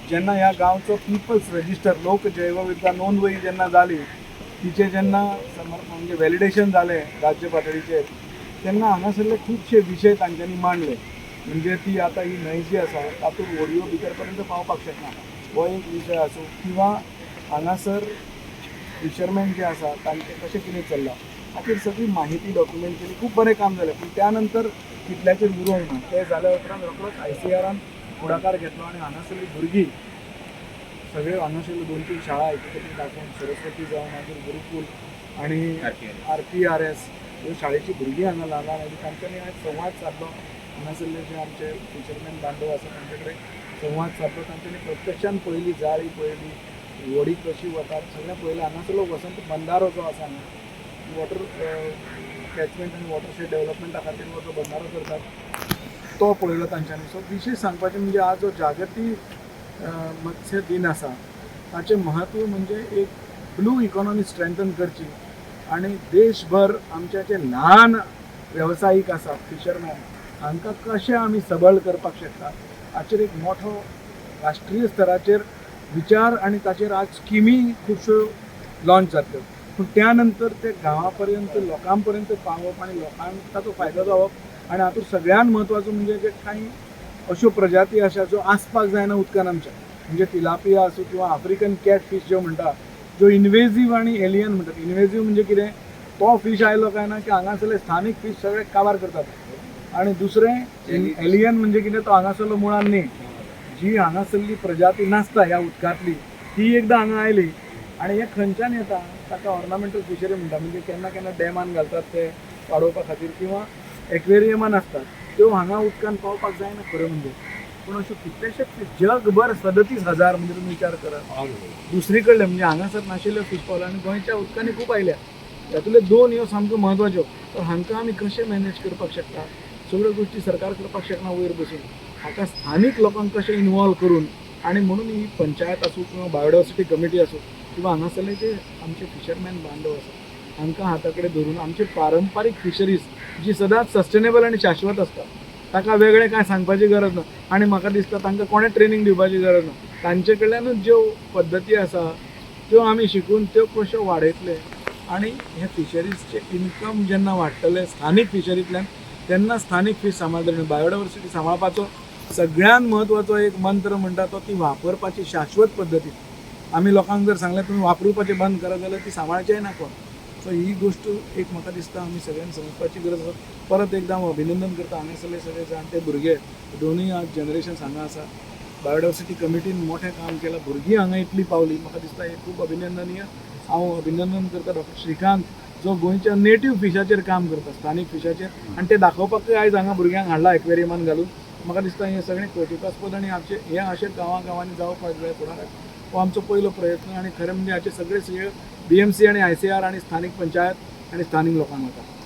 जेन्ना ह्या गांवचो पिपल्स रजिस्टर लोक जैवविविधता नोंदवही जेन्ना जाली तिचे जेन्ना म्हणजे वॅलिडेशन जालें राज्य पातळीचेर तेन्ना हांगासरले खुबशे विशय तांच्यांनी मांडले. म्हणजे ती आतां ही न्हंय जी आसा तातूंत व्हडयो भितर पर्यंत पावपाक शकना हो एक विशय आसूं किंवा हांगासर फिशरमॅन जे आसा तांचें कशें कितें चल्लां हाचेर सगळी माहिती डॉक्युमेंट केली. खूब बरें काम जालें. पूण त्या नंतर कितल्याचेर उरोवंक ना. ते जाल्या उपरांत रोखडोच ICRान फुडाकार घेतलो आनी हांगासरलीं भुरगीं सगळे हांगासरल्यो 2-3 शाळा एकत्रीत दाखोवन सरस्वती जावं मागीर गुरुकूल आनी RPRS ह्यो शाळेची भुरगीं हांगा ल्हान ल्हान आयलीं. तांच्यांनी आयज संवाद सादलो. हांगासरले जे आमचे फिशरमॅन बांदव आसा तांचे कडेन संवाद सादलो. तांच्यांनी प्रत्यक्षान पळयली जाळी पळयली व्हडी कशी वता सगळें पळयलें. हांगासरलो वसंत बंदारो जो आसा हांगा वॉटर कॅचमेंट आनी वॉटरशेड डेव्हलपमेंटा खातीर हो जो बंदारो करतात तो पळयलो तांच्यांनी. सो विशेश सांगपाचें म्हणजे आज जो जागतीक मत्स्य दिन आसा ताचें म्हत्व म्हणजे एक ब्लू इकॉनॉमी स्ट्रेंथन करची आनी देशभर आमचे जे ल्हान वेवसायीक आसा फिशरमॅन हांकां कशें आमी सबळ करपाक शकता हाचेर एक मोठो राष्ट्रीय स्तराचेर विचार आनी ताचेर आज स्किमी खुबश्यो लॉन्च जातल्यो. पूण त्या नंतर ते गांवा पर्यंत लोकां पर्यंत पावप आनी लोकांक ताचो फायदो जावप आनी हातूंत सगळ्यात म्हत्वाचो म्हणजे जे कांय अश्यो प्रजाती आसा ज्यो आसपाक जायना उदकान आमच्या म्हणजे तिलापिया आसूं किंवा आफ्रिकन कॅट फीश ज्यो म्हणटा ज्यो इन्वेजीव आनी एलियन म्हणटात. इन्वेजीव म्हणजे कितें तो फीश आयलो काय ना की हांगासरले स्थानीक फीश सगळे काबार करतात आनी दुसरें एलियन म्हणजे कितें तो हांगासरलो मुळान न्ही. जी हांगासरली प्रजाती नासता ह्या उदकांतली ती एकदां हांगा आयली आनी हे खंयच्यान येता ताका ऑर्नामेंटल फिशरी म्हणटा. म्हणजे केन्ना केन्ना डॅमान घालतात ते वाडोवपा खातीर किंवा एक्वेरियमान आसतात त्यो हांगा उदकान पावपाक जायना खऱ्यो म्हणजे. पूण अश्यो कितलेशेच जगभर 37,000 म्हणजे तुमी विचार करात दुसरी कडले म्हणजे हांगासर नाशिल्ल्यो फीश पावल्या आनी गोंयच्या उदकांनी खूब आयल्या. तातूंतल्यो 2 ह्यो सामक्यो म्हत्वाच्यो. तर हांकां आमी कशें मॅनेज करपाक शकता सगळ्यो गोश्टी सरकार करपाक शकना वयर बसून. हाका स्थानीक लोकांक कशें इनवॉल्व करून आनी म्हणून ही पंचायत आसूं किंवा बायोडायवर्सिटी कमिटी आसूं किंवा हांगासरले जे आमचे फिशरमॅन बांदव आसा हांकां हाता कडेन धरून आमचे पारंपारीक फिशरीज जी सदांच सस्टेनेबल आनी शाश्वत आसता ताका वेगळें कांय सांगपाची गरज ना. आनी म्हाका दिसता तांकां कोणें ट्रेनींग दिवपाची गरज ना. तांचे कडल्यानूच ज्यो पद्दती आसा त्यो आमी शिकून त्यो कश्यो वाडयतले आनी हे फिशरीजचे इनकम जेन्ना वाडटले स्थानीक फिशरींतल्यान तेन्ना स्थानीक फीश सांबाळटले. बायोडायवर्सिटी सांबाळपाचो सगळ्यात म्हत्वाचो एक मंत्र म्हणटा तो ती वापरपाची शाश्वत पद्दती. आमी लोकांक जर सांगलें तुमी वापरपाचें बंद करा जाल्यार ती सांबाळचेय ना कोण. सो ही गोश्ट एक म्हाका दिसता आमी सगळ्यांनी समजपाची गरज आसा. परत एकदां हांव अभिनंदन करता हांगासरले सगळे जाणटे भुरगे दोनूय आज जनरेशन्स हांगा आसा. बायोडायवर्सिटी कमिटीन मोठें काम केलां. भुरगीं हांगा इतली पावली म्हाका दिसता हे खूब अभिनंदनीय. हांव अभिनंदन करता डॉक्टर श्रीकांत जो गोंयच्या नेटीव फिशाचेर काम करता स्थानीक फिशाचेर आनी ते दाखोवपाकूय आयज हांगा भुरग्यांक हाडला एक्वेरियमान घालून. म्हाका दिसता हें सगळें कौतुकास्पद आनी हे अशें गांवांनी जावपाक जाय फुडाराक हो आमचो पयलो प्रयत्न. आनी खरें म्हणजे हाचे सगळे श्रेय BMC आनी ICR आनी स्थानीक पंचायत आनी स्थानीक लोकांक वता.